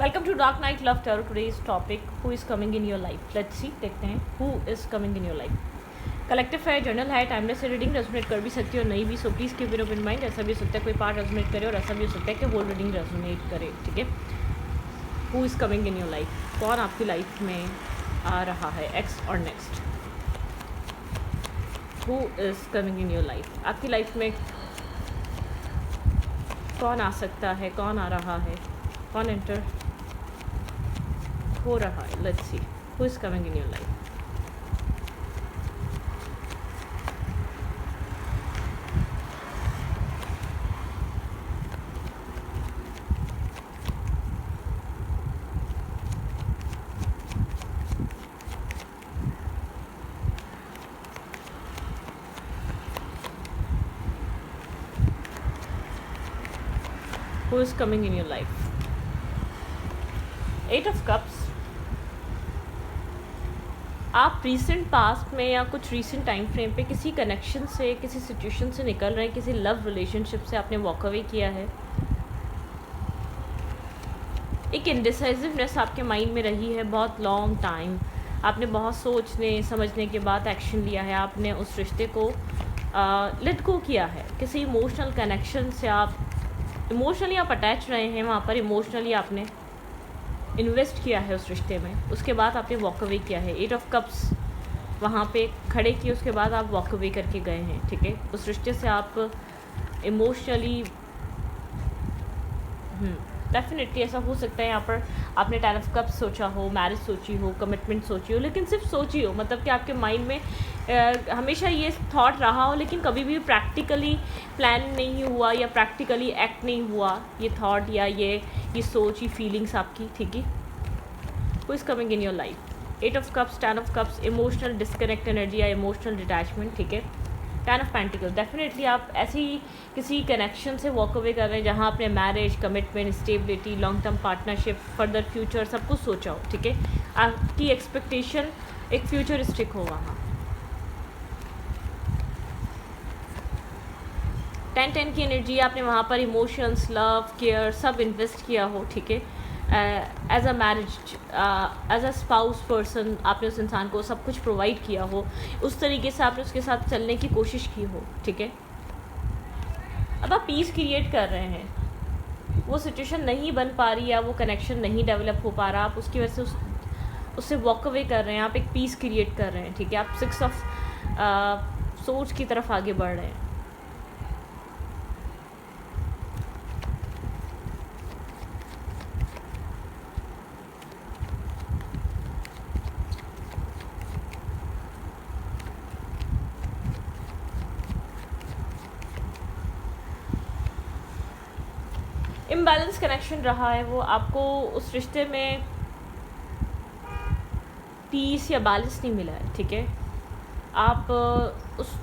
Welcome to dark night love tarot. Today's topic who is coming in your life. Let's see, देखते हैं who is coming in your life. Collective है, general है, timeless से reading resonate कर भी सकती है और नहीं भी, so please keep it in mind. ऐसा भी हो सकता है कोई पार्ट रेजोनेट करे और ऐसा भी हो सकता है कि होल रीडिंग रेजोनेट करे। ठीक है, who is coming in your life, कौन आपकी लाइफ में आ रहा है, एक्स और next. Who is coming in your life, आपकी लाइफ में कौन आ सकता है, कौन आ रहा है, कौन एंटर हो रहा है। Let's see who is coming in your life. Who is coming in your life? Eight of Cups। आप रीसेंट पास्ट में या कुछ रीसेंट टाइम फ्रेम पे किसी कनेक्शन से, किसी सिचुएशन से निकल रहे हैं, किसी लव रिलेशनशिप से आपने वॉक अवे किया है। एक इनडिसाइसिवनेस आपके माइंड में रही है बहुत लॉन्ग टाइम। आपने बहुत सोचने समझने के बाद एक्शन लिया है। आपने उस रिश्ते को लेट गो किया है। किसी इमोशनल कनेक्शन से आप इमोशनली अटैच रहे हैं, वहाँ पर इमोशनली आपने इन्वेस्ट किया है उस रिश्ते में। उसके बाद आपने वॉक अवे किया है। 8 ऑफ कप्स वहाँ पे खड़े किए, उसके बाद आप वॉक अवे करके गए हैं। ठीक है, उस रिश्ते से आप इमोशनली डेफिनेटली ऐसा हो सकता है यहाँ पर आपने 10 ऑफ कप्स सोचा हो, मैरिज सोची हो, कमिटमेंट सोची हो, लेकिन सिर्फ सोची हो। मतलब कि आपके माइंड में हमेशा ये थॉट रहा हो, लेकिन कभी भी प्रैक्टिकली प्लान नहीं हुआ या प्रैक्टिकली एक्ट नहीं हुआ ये थॉट या ये सोच, ये फीलिंग्स आपकी। ठीक है, who is coming in your life. 8 of cups, 10 of cups, emotional disconnect energy या इमोशनल डिटैचमेंट। ठीक है, 10 ऑफ पेंटिकल, डेफिनेटली आप ऐसी किसी कनेक्शन से वॉक अवे कर रहे हैं जहाँ आपने marriage, commitment, stability, long term partnership, further future सब कुछ सोचा हो। ठीक है, आपकी एक्सपेक्टेशन एक फ्यूचरिस्टिक हो वहाँ। 10-10 की एनर्जी, आपने वहाँ पर इमोशंस, लव, केयर सब इन्वेस्ट किया हो। ठीक है, as a marriage, as a spouse person आपने उस इंसान को सब कुछ प्रोवाइड किया हो। उस तरीके से आपने उसके साथ चलने की कोशिश की हो। ठीक है, अब आप पीस क्रिएट कर रहे हैं। वो सिचुएशन नहीं बन पा रही या वो कनेक्शन नहीं डेवलप हो पा रहा, आप उसकी वजह से उससे वॉक अवे कर रहे हैं। आप एक पीस क्रिएट कर रहे हैं। ठीक है, आप 6 ऑफ सोर्स की तरफ आगे बढ़ रहे हैं। इम्बैलेंस कनेक्शन रहा है वो, आपको उस रिश्ते में पीस या बैलेंस नहीं मिला है। ठीक है, आप उस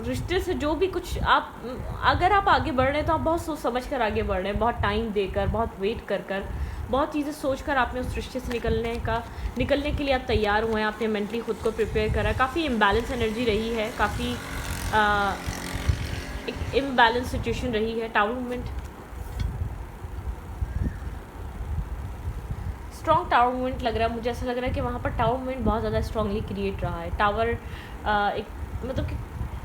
रिश्ते से जो भी कुछ आप अगर आप आगे बढ़ रहे हैं तो आप बहुत सोच समझ कर आगे बढ़ रहे हैं, बहुत टाइम देकर, बहुत वेट कर बहुत चीज़ें सोच कर आपने उस रिश्ते से निकलने के लिए आप तैयार हुए हैं। आपने मेंटली खुद को प्रिपेयर करा। काफ़ी इम्बैलेंस एनर्जी रही है, काफ़ी एक इम्बैलेंस सिचुएशन रही है। Tower movement, strong tower movement लग रहा है मुझे। ऐसा लग रहा है कि वहाँ पर टावर मूवमेंट बहुत ज़्यादा स्ट्रांगली क्रिएट रहा है। टावर एक मतलब कि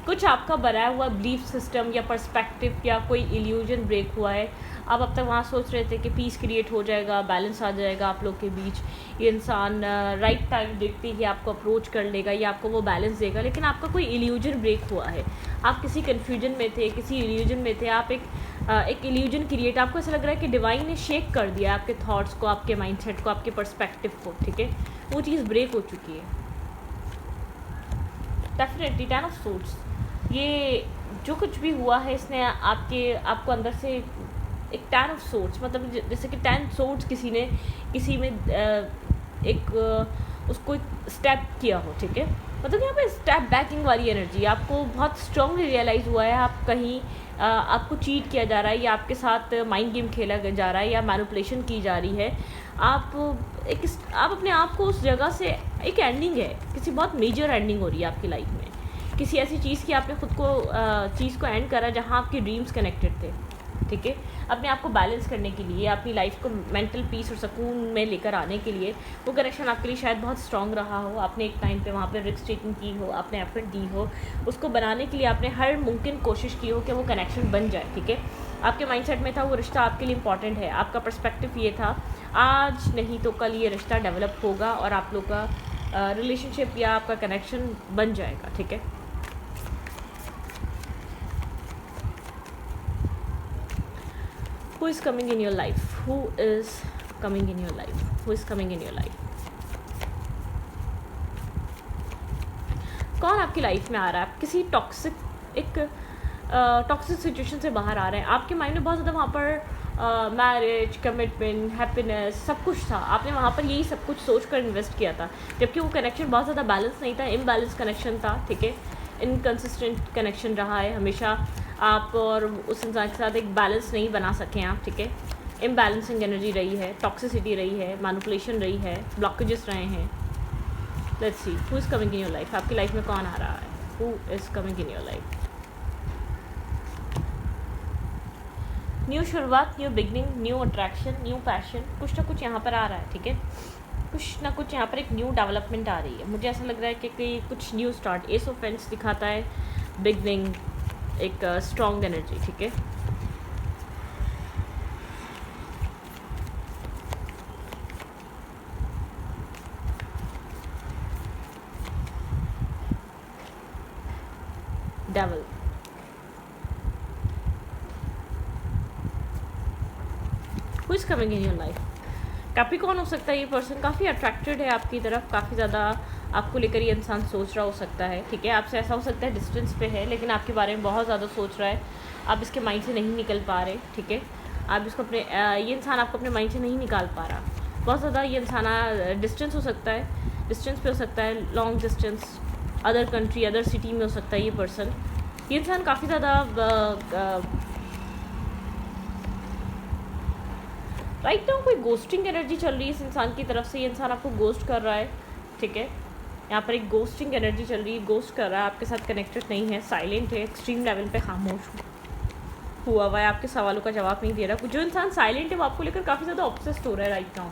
कुछ आपका बनाया हुआ बिलीफ सिस्टम या पर्सपेक्टिव या कोई इल्यूजन ब्रेक हुआ है। आप अब तक वहाँ सोच रहे थे कि पीस क्रिएट हो जाएगा, बैलेंस आ जाएगा आप लोग के बीच, ये इंसान राइट टाइम देखते ही आपको अप्रोच कर लेगा या आपको वो बैलेंस देगा, लेकिन आपका कोई इल्यूजन ब्रेक हुआ है। आप किसी कन्फ्यूजन में थे, किसी इल्यूजन में थे। आप एक इल्यूजन क्रिएट, आपको ऐसा लग रहा है कि डिवाइन ने शेक कर दिया आपके थॉट्स को, आपके माइंडसेट को, आपके पर्सपेक्टिव को। ठीक है, वो चीज़ ब्रेक हो चुकी है डेफिनेटली। 10 ऑफ सोर्ड्स, ये जो कुछ भी हुआ है इसने आपको अंदर से एक 10 ऑफ सोर्ड्स, मतलब जैसे कि 10 सोर्ड्स किसी में उसको एक स्टेप किया हो। ठीक है, मतलब यहाँ पे स्टेप बैकिंग वाली एनर्जी आपको बहुत स्ट्रांगली रियलाइज़ हुआ है। आप कहीं आपको चीट किया जा रहा है या आपके साथ माइंड गेम खेला जा रहा है या मैनिपुलेशन की जा रही है। आप अपने आप को उस जगह से, एक एंडिंग है, किसी बहुत मेजर एंडिंग हो रही है आपकी लाइफ में, किसी ऐसी चीज़ की आपने खुद को चीज़ को एंड करा जहाँ आपके ड्रीम्स कनेक्टेड थे। ठीक है। अपने आप को बैलेंस करने के लिए, अपनी लाइफ को मेंटल पीस और सुकून में लेकर आने के लिए वो कनेक्शन आपके लिए शायद बहुत स्ट्रांग रहा हो। आपने एक टाइम पे वहाँ पे रिस्क टेकिंग की हो, आपने एफर्ट दी हो, उसको बनाने के लिए आपने हर मुमकिन कोशिश की हो कि वो कनेक्शन बन जाए। ठीक है, आपके माइंडसेट में था वो रिश्ता आपके लिए इंपॉर्टेंट है, आपका पर्सपेक्टिव ये था आज नहीं तो कल ये रिश्ता डेवलप होगा और आप लोग का रिलेशनशिप या आपका कनेक्शन बन जाएगा। ठीक है, who is coming in your life, who is coming in your life, who is coming in your life, कौन आपकी लाइफ में आ रहा है? आप किसी टॉक्सिक सिचुएशन से बाहर आ रहे हैं। आपके माइंड में बहुत ज़्यादा वहाँ पर मैरिज, कमिटमेंट, हैप्पीनेस सब कुछ था, आपने वहाँ पर यही सब कुछ सोच कर इन्वेस्ट किया था, जबकि वो कनेक्शन बहुत ज़्यादा बैलेंस नहीं था, इम्बैलेंस कनेक्शन था। ठीक है, इनकन्सिस्टेंट कनेक्शन रहा है हमेशा, आप और उस इंसान के साथ एक बैलेंस नहीं बना सके आप। ठीक है, इम्बैलेंसिंग एनर्जी रही है, टॉक्सिसिटी रही है, मैनिपुलेशन रही है, ब्लॉकेजेस रहे हैं। Let's see who is coming in your life. आपकी लाइफ में कौन आ रहा है? Who is coming in your life? New शुरुआत, new beginning, new attraction, new passion, कुछ ना कुछ यहाँ पर आ रहा है। ठीक है, कुछ ना कुछ यहाँ पर एक न्यू डेवलपमेंट आ रही है। मुझे ऐसा लग रहा है कि कुछ new start, S of paints दिखाता है बिगनिंग, एक स्ट्रॉन्ग एनर्जी। ठीक है, devil, who is coming in your life? Capricorn हो सकता है ये पर्सन, काफ़ी अट्रैक्टेड है आपकी तरफ, काफ़ी ज़्यादा आपको लेकर ये इंसान सोच रहा हो सकता है। ठीक है, आपसे ऐसा हो सकता है डिस्टेंस पे है लेकिन आपके बारे में बहुत ज़्यादा सोच रहा है, आप इसके माइंड से नहीं निकल पा रहे। ठीक है, आप इसको अपने ये इंसान आपको अपने माइंड से नहीं निकाल पा रहा बहुत ज़्यादा। ये इंसान डिस्टेंस हो सकता है, डिस्टेंस पे हो सकता है, long distance, other country, other city में हो सकता है ये पर्सन। ये इंसान काफ़ी ज़्यादा राइट नाउ कोई गोस्टिंग एनर्जी चल रही है इस इंसान की तरफ से, ये इंसान आपको गोस्ट कर रहा है। ठीक है, यहाँ पर एक गोस्टिंग एनर्जी चल रही है, गोस्ट कर रहा है, आपके साथ कनेक्टेड नहीं है, साइलेंट है, एक्सट्रीम लेवल पे खामोश हुआ है, आपके सवालों का जवाब नहीं दे रहा। जो इंसान साइलेंट है वो आपको लेकर काफ़ी ज़्यादा ऑब्सेस्ड हो रहा है राइट नाउ,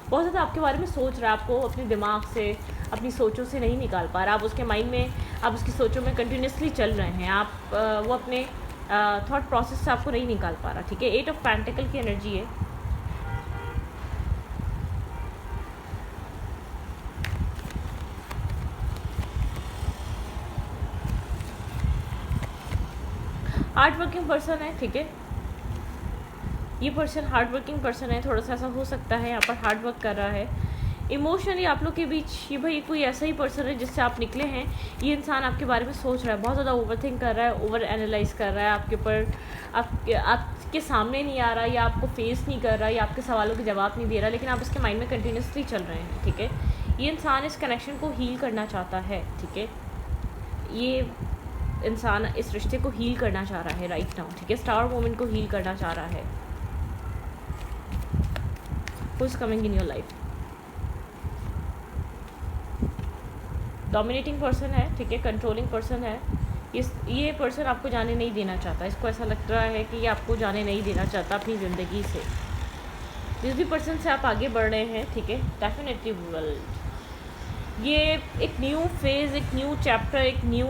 बहुत ज़्यादा आपके बारे में सोच रहा है, आपको अपने दिमाग से, अपनी सोचों से नहीं निकाल पा रहा। आप उसके माइंड में, आप उसकी सोचों में कंटिन्यूसली चल रहे हैं, आप वो अपने थॉट प्रोसेस से आपको नहीं निकाल पा रहा। ठीक है, 8 ऑफ पेंटिकल की एनर्जी है। हार्ड वर्किंग पर्सन है। ठीक है, ये पर्सन हार्ड वर्किंग पर्सन है, थोड़ा सा ऐसा हो सकता है यहाँ पर हार्ड वर्क कर रहा है। इमोशनली आप लोग के बीच ये भाई कोई ऐसा ही पर्सन है जिससे आप निकले हैं। ये इंसान आपके बारे में सोच रहा है, बहुत ज़्यादा ओवरथिंक कर रहा है, ओवर एनालाइज कर रहा है, आपके ऊपर आपके सामने नहीं आ रहा, या आपको फेस नहीं कर रहा, या आपके सवालों के जवाब नहीं दे रहा, लेकिन आप इसके माइंड में कंटिन्यूसली चल रहे हैं। ठीक है, ये इंसान इस कनेक्शन को हील करना चाहता है। ठीक है, ये इंसान इस रिश्ते को हील करना चाह रहा है राइट नाउ। ठीक है, स्टार वुमन को हील करना चाह रहा है। Who is coming in your life? Dominating person है। ठीक है, कंट्रोलिंग पर्सन है। ये पर्सन आपको जाने नहीं देना चाहता, इसको ऐसा लग रहा है कि ये आपको जाने नहीं देना चाहता अपनी ज़िंदगी से। जिस भी पर्सन से आप आगे बढ़ रहे हैं, ठीक है, डेफिनेटली वर्ल्ड, ये एक न्यू फेज़, एक न्यू चैप्टर, एक न्यू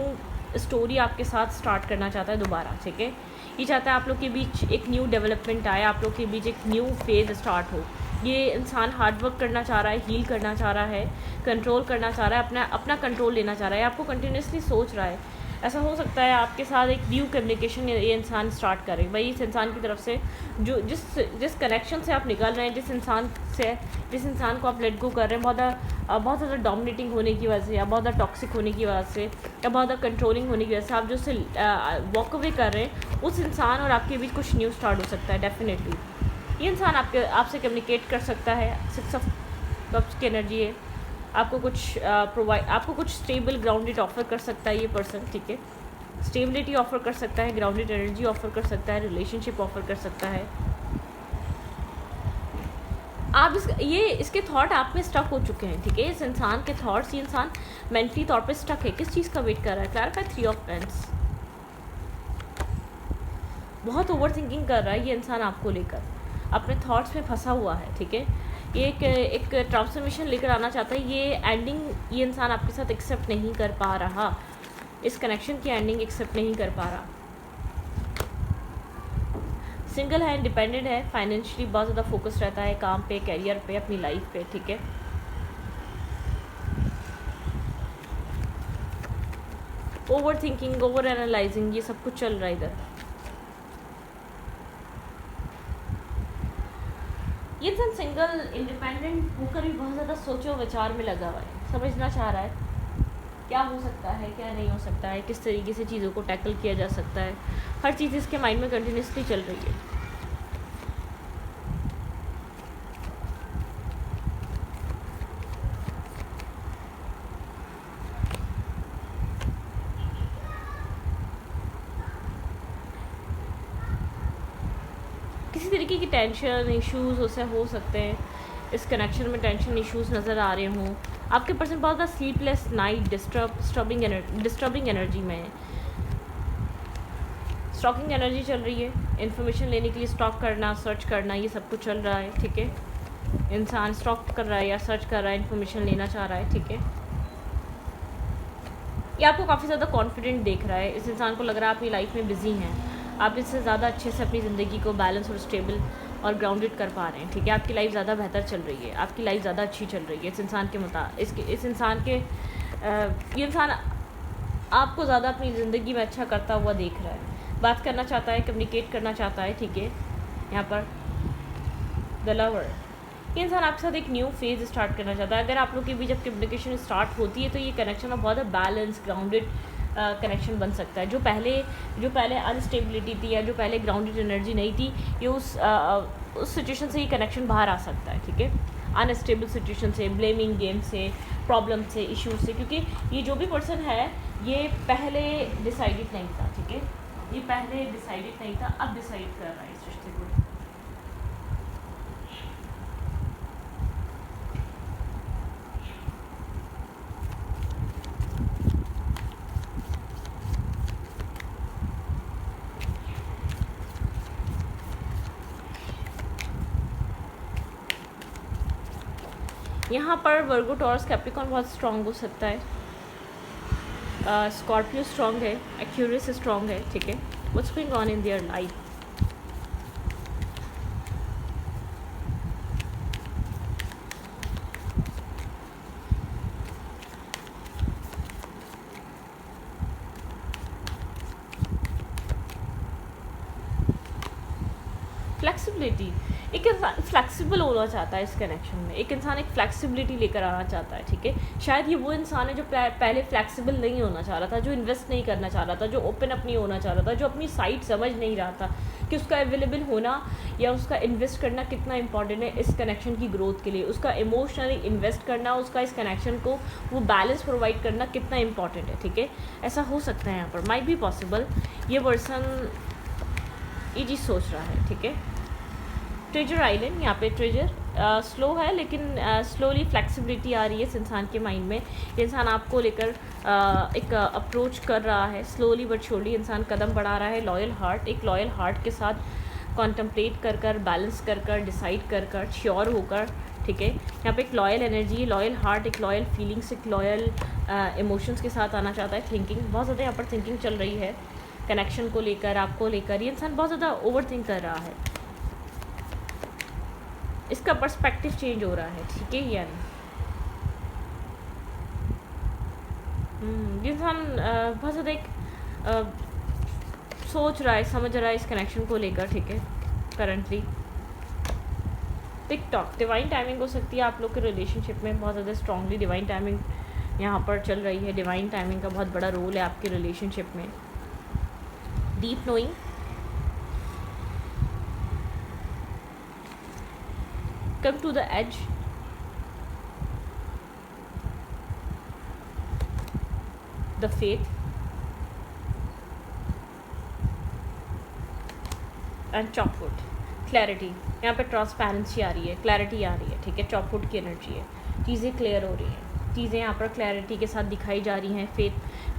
स्टोरी आपके साथ स्टार्ट करना चाहता है दोबारा। ठीक है, ये चाहता है आप लोग के बीच एक न्यू डेवलपमेंट आए, आप लोग के बीच एक न्यू फेज़ स्टार्ट हो। ये इंसान हार्ड वर्क करना चाह रहा है, हील करना चाह रहा है, कंट्रोल करना चाह रहा है, अपना कंट्रोल लेना चाह रहा है, आपको कंटिन्यूसली सोच रहा है। ऐसा हो सकता है आपके साथ एक न्यू कम्युनिकेशन ये इंसान स्टार्ट करे भाई, इस इंसान की तरफ से जो जिस कनेक्शन से आप निकल रहे हैं, जिस इंसान को आप लेट गो कर रहे हैं, बहुत ज़्यादा डोमिनेटिंग होने की वजह से, या बहुत ज़्यादा टॉक्सिक होने की वजह से, या बहुत ज़्यादा कंट्रोलिंग होने की वजह से आप जो उससे वॉक अवे कर रहे हैं, उस इंसान और आपके बीच कुछ न्यू स्टार्ट हो सकता है। डेफिनेटली ये इंसान आपसे कम्युनिकेट कर सकता है। 6 ऑफ कप्स की एनर्जी है, आपको कुछ स्टेबल ग्राउंडेड ऑफर कर सकता है ये पर्सन। ठीक है, स्टेबिलिटी ऑफर कर सकता है, ग्राउंडेड एनर्जी ऑफर कर सकता है, रिलेशनशिप ऑफर कर सकता है। आप इसके थॉट आप में स्टक हो चुके हैं। ठीक है, इस इंसान के थॉट्स, ये इंसान मेंटली तौर पे स्टक है, किस चीज़ का वेट कर रहा है? Clarify 3 of pens. बहुत ओवर थिंकिंग कर रहा है ये इंसान आपको लेकर, अपने थॉट्स में फंसा हुआ है, ठीक है। ये एक ट्रांसफॉर्मेशन लेकर आना चाहता है। ये एंडिंग ये इंसान आपके साथ एक्सेप्ट नहीं कर पा रहा, इस कनेक्शन की एंडिंग एक्सेप्ट नहीं कर पा रहा। सिंगल है, इंडिपेंडेंट है, फाइनेंशियली बहुत ज़्यादा फोकस रहता है काम पे, कैरियर पे, अपनी लाइफ पे, ठीक है। ओवर थिंकिंग, ओवर एनालाइजिंग, ये सब कुछ चल रहा है इधर। ये इंसान सिंगल इंडिपेंडेंट होकर भी बहुत ज़्यादा सोचो विचार में लगा हुआ है, समझना चाह रहा है क्या हो सकता है, क्या नहीं हो सकता है, किस तरीके से चीज़ों को टैकल किया जा सकता है। हर चीज़ इसके माइंड में कंटिन्यूसली चल रही है। किसी तरीके की टेंशन इश्यूज उसे हो सकते हैं, इस कनेक्शन में टेंशन इश्यूज नज़र आ रहे हों। आपके पर्सन बहुत ज़्यादा स्लीपलेस नाइट, डिस्टर्बिंग एनर्जी में है, स्टॉकिंग एनर्जी चल रही है। इन्फॉर्मेशन लेने के लिए स्टॉक करना, सर्च करना, ये सब कुछ चल रहा है, ठीक है। इंसान स्टॉक कर रहा है या सर्च कर रहा है, इन्फॉर्मेशन लेना चाह रहा है, ठीक है। ये आपको काफ़ी ज़्यादा कॉन्फिडेंट देख रहा है। इस इंसान को लग रहा है अपनी लाइफ में बिजी हैं, आप इससे ज़्यादा अच्छे से अपनी ज़िंदगी को बैलेंस और स्टेबल और ग्राउंडेड कर पा रहे हैं, ठीक है। आपकी लाइफ ज़्यादा बेहतर चल रही है, आपकी लाइफ ज़्यादा अच्छी चल रही है इस इंसान के इस इंसान के ये इंसान आपको ज़्यादा अपनी ज़िंदगी में अच्छा करता हुआ देख रहा है, बात करना चाहता है, कम्युनिकेट करना चाहता है, ठीक है। यहाँ पर द लवर, ये इंसान आपके साथ एक न्यू फेज़ स्टार्ट करना चाहता है। अगर आप लोग के बीच जब कम्युनिकेशन स्टार्ट होती है तो ये कनेक्शन में बहुत बैलेंस ग्राउंडेड कनेक्शन बन सकता है। जो पहले अनस्टेबिलिटी थी या जो पहले ग्राउंडेड एनर्जी नहीं थी, ये उस सिचुएशन से ये कनेक्शन बाहर आ सकता है, ठीक है। अनस्टेबल सिचुएशन से, ब्लेमिंग गेम से, प्रॉब्लम से, इश्यूज से, क्योंकि ये जो भी पर्सन है ये पहले डिसाइडेड नहीं था, ठीक है। ये पहले डिसाइडेड नहीं था, अब डिसाइड कर रहा है इस रिश्ते को। यहाँ पर वर्गो, टॉरस, कैप्रिकॉर्न बहुत स्ट्रॉन्ग हो सकता है, स्कॉर्पियो स्ट्रॉन्ग है, एक्यूरियस स्ट्रॉन्ग है, ठीक है। What's going on in their life? Flexibility, एक इंसान फ्लेक्सिबल होना चाहता है इस कनेक्शन में, एक इंसान एक फ्लेक्सिबिलिटी लेकर आना चाहता है, ठीक है। शायद ये वो इंसान है जो पहले फ्लेक्सिबल नहीं होना चाह रहा था, जो इन्वेस्ट नहीं करना चाह रहा था, जो ओपन अप नहीं होना चाह रहा था, जो अपनी साइट समझ नहीं रहा था कि उसका अवेलेबल होना या उसका इन्वेस्ट करना कितना इंपॉर्टेंट है इस कनेक्शन की ग्रोथ के लिए, उसका इमोशनली इन्वेस्ट करना, उसका इस कनेक्शन को वो बैलेंस प्रोवाइड करना कितना इंपॉर्टेंट है, ठीक है। ऐसा हो सकता है यहाँ पर, माइट बी पॉसिबल ये पर्सन ये चीज़ सोच रहा है, ठीक है। ट्रेजर आइलैंड, यहाँ पे ट्रेजर स्लो है लेकिन स्लोली फ्लेक्सिबिलिटी आ रही है इस इंसान के माइंड में। ये इंसान आपको लेकर एक अप्रोच कर रहा है, स्लोली बट श्योरली इंसान कदम बढ़ा रहा है। लॉयल हार्ट, एक लॉयल हार्ट के साथ कॉन्टम्पलेट कर कर, बैलेंस कर कर, डिसाइड कर कर, श्योर होकर, ठीक है। यहाँ पे एक लॉयल एनर्जी, लॉयल हार्ट, एक लॉयल फीलिंग्स, एक लॉयल इमोशंस के साथ आना चाहता है। थिंकिंग, बहुत ज़्यादा यहाँ पर थिंकिंग चल रही है कनेक्शन को लेकर, आपको लेकर। ये इंसान बहुत ज़्यादा ओवर थिंक कर रहा है, इसका पर्सपेक्टिव चेंज हो रहा है, ठीक है। यानी ये इंसान बहुत ज़्यादा एक सोच रहा है, समझ रहा है इस कनेक्शन को लेकर, ठीक है। करंटली टिकटॉक, डिवाइन टाइमिंग हो सकती है आप लोग के रिलेशनशिप में, बहुत ज़्यादा स्ट्रांगली डिवाइन टाइमिंग यहाँ पर चल रही है। डिवाइन टाइमिंग का बहुत बड़ा रोल है आपके रिलेशनशिप में। Deep knowing, come to the edge, the faith and chopwood, clarity, यहाँ पे ट्रांसपेरेंसी आ रही है, क्लैरिटी आ रही है, ठीक है। चॉपवुड की एनर्जी है, चीज़ें क्लियर हो रही हैं, चीज़ें यहाँ पर क्लैरिटी के साथ दिखाई जा रही हैं।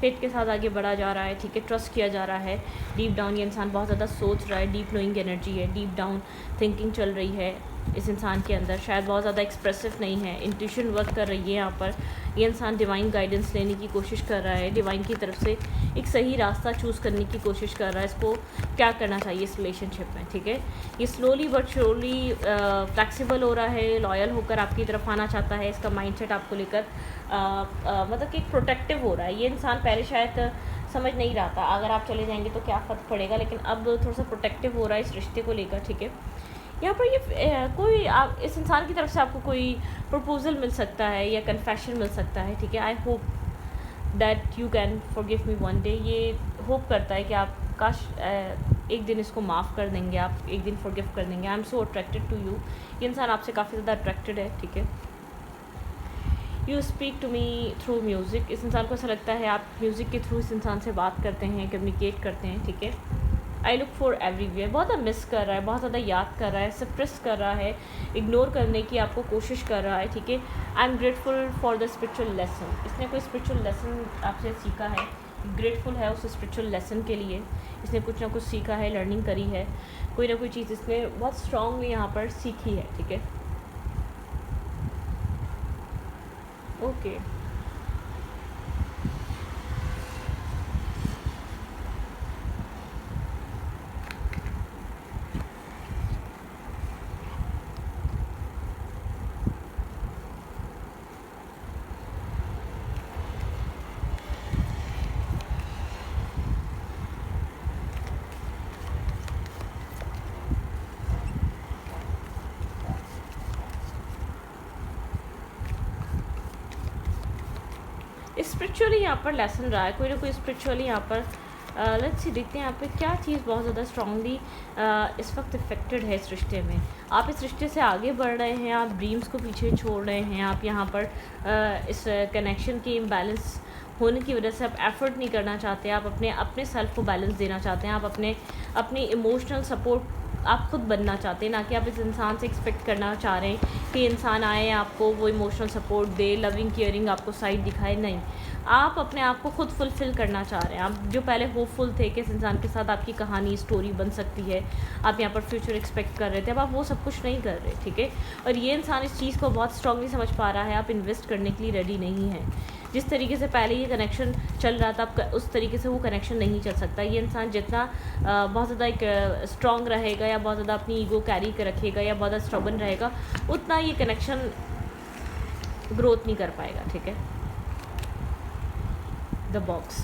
फेथ के साथ आगे बढ़ा जा रहा है, ठीक है, ट्रस्ट किया जा रहा है। डीप डाउन ये इंसान बहुत ज़्यादा सोच रहा है, डीप नोइंग एनर्जी है, डीप डाउन थिंकिंग चल रही है इस इंसान के अंदर। शायद बहुत ज़्यादा एक्सप्रेसिव नहीं है, इंट्यूशन वर्क कर रही है यहाँ पर। ये इंसान डिवाइन गाइडेंस लेने की कोशिश कर रहा है, डिवाइन की तरफ से एक सही रास्ता चूज़ करने की कोशिश कर रहा है, इसको क्या करना चाहिए इस रिलेशनशिप में, ठीक है। ये स्लोली बट श्योरली फ्लेक्सिबल हो रहा है, लॉयल होकर आपकी तरफ आना चाहता है। इसका माइंडसेट आपको लेकर मतलब कि प्रोटेक्टिव हो रहा है। ये इंसान पहले शायद समझ नहीं रहा था अगर आप चले जाएंगे तो क्या फ़र्क पड़ेगा, लेकिन अब थोड़ा सा प्रोटेक्टिव हो रहा है इस रिश्ते को लेकर, ठीक है। यहाँ पर ये कोई आप इस इंसान की तरफ से आपको कोई प्रपोजल मिल सकता है या कन्फेशन मिल सकता है, ठीक है। I hope that you can forgive me one day. ये होप करता है कि आप काश एक दिन इसको माफ़ कर देंगे, आप एक दिन फॉरगिव कर देंगे। I am so attracted to you. ये इंसान आपसे काफ़ी ज़्यादा अट्रैक्टेड है, ठीक है। You speak to me through music. इस इंसान को ऐसा लगता है आप म्यूज़िक के थ्रू इस इंसान से बात करते हैं, कम्युनिकेट करते हैं, ठीक है। आई लुक फॉर एवरीवेयर, बहुत ज़्यादा मिस कर रहा है, बहुत ज़्यादा याद कर रहा है, सप्रेस कर रहा है, इग्नोर करने की आपको कोशिश कर रहा है, ठीक है। I am grateful for the spiritual lesson. इसने कोई स्पिरिचुअल लेसन आपसे सीखा है, ग्रेटफुल है उस स्पिरिचुअल लेसन के लिए। इसने कुछ ना कुछ सीखा है, लर्निंग करी है, कोई ना कोई चीज़ इसने बहुत स्ट्रांगली यहाँ पर सीखी है, ठीक है। ओके स्पिरिचुअली यहाँ पर लेसन रहा है, कोई ना कोई स्पिरिचुअली यहाँ पर लेट्स सी देखते हैं यहाँ पे क्या चीज़ बहुत ज़्यादा स्ट्रांगली इस वक्त इफेक्टेड है इस रिश्ते में। आप इस रिश्ते से आगे बढ़ रहे हैं, आप ड्रीम्स को पीछे छोड़ रहे हैं, आप यहाँ पर इस कनेक्शन की इम्बैलेंस होने की वजह से आप एफर्ट नहीं करना चाहते, आप अपने सेल्फ को बैलेंस देना चाहते हैं, आप अपनी इमोशनल सपोर्ट आप खुद बनना चाहते हैं, ना कि आप इस इंसान से एक्सपेक्ट करना चाह रहे हैं कि इंसान आए आपको वो इमोशनल सपोर्ट दे, लविंग केयरिंग आपको साइड दिखाए। नहीं, आप अपने आप को खुद फुलफ़िल करना चाह रहे हैं। आप जो पहले होपफुल थे कि इस इंसान के साथ आपकी कहानी स्टोरी बन सकती है, आप यहाँ पर फ्यूचर एक्सपेक्ट कर रहे थे, अब आप वो सब कुछ नहीं कर रहे, ठीक है। और ये इंसान इस चीज़ को बहुत स्ट्रांगली समझ पा रहा है, आप इन्वेस्ट करने के लिए रेडी नहीं हैं। जिस तरीके से पहले ये कनेक्शन चल रहा था, अब उस तरीके से वो कनेक्शन नहीं चल सकता। ये इंसान जितना बहुत ज़्यादा एक स्ट्रॉन्ग रहेगा या बहुत ज़्यादा अपनी ईगो कैरी कर रखेगा या बहुत ज़्यादा स्टबन रहेगा, उतना ये कनेक्शन ग्रोथ नहीं कर पाएगा, ठीक है। द बॉक्स,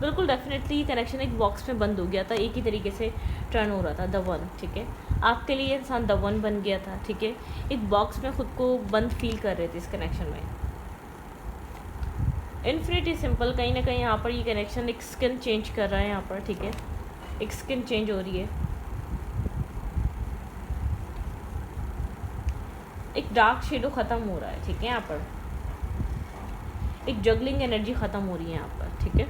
बिल्कुल डेफिनेटली कनेक्शन एक बॉक्स में बंद हो गया था, एक ही तरीके से टर्न हो रहा था, द वन, ठीक है। आपके लिए इंसान द वन बन गया था, ठीक है। एक बॉक्स में खुद को बंद फील कर रहे थे इस कनेक्शन में। इन्फिनिटी सिंपल, कहीं ना कहीं यहाँ पर ये कनेक्शन एक स्किन चेंज कर रहा है यहाँ पर, ठीक है। एक स्किन चेंज हो रही है, एक डार्क शेडो ख़त्म हो रहा है, ठीक है। यहाँ पर एक जगलिंग एनर्जी ख़त्म हो रही है यहाँ पर, ठीक है।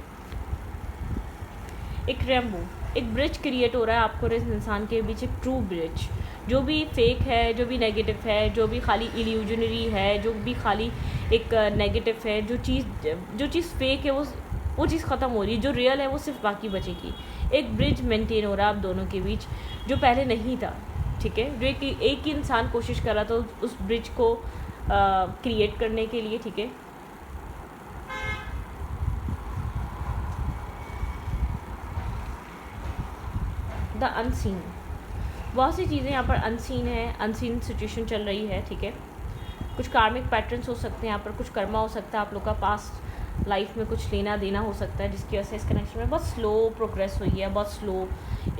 एक रेम्बो, एक ब्रिज क्रिएट हो रहा है आपको और इस इंसान के बीच, एक ट्रू ब्रिज। जो भी फेक है, जो भी नेगेटिव है, जो भी खाली इल्यूजनरी है, जो भी खाली एक नेगेटिव है, जो चीज़ फेक है वो चीज़ ख़त्म हो रही है, जो रियल है वो सिर्फ बाकी बचेगी। एक ब्रिज मेंटेन हो रहा है आप दोनों के बीच, जो पहले नहीं था, ठीक है। जो एक ही इंसान कोशिश कर रहा था उस ब्रिज को क्रिएट करने के लिए, ठीक है। द अनसीन, बहुत सी चीज़ें यहाँ पर अनसीन है, अनसीन सिचुएशन चल रही है, ठीक है। कुछ कार्मिक पैटर्न्स हो सकते हैं यहाँ पर, कुछ कर्मा हो सकता है, आप लोग का पास्ट लाइफ में कुछ लेना देना हो सकता है, जिसकी वजह से इस कनेक्शन में बहुत स्लो प्रोग्रेस हुई है, बहुत स्लो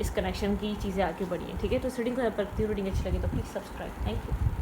इस कनेक्शन की चीज़ें आगे बढ़ी हैं, ठीक है। तो इस रीडिंग को हेल्प करती हूँ, रीडिंग अच्छी लगी तो प्लीज़ सब्सक्राइब। Thank you.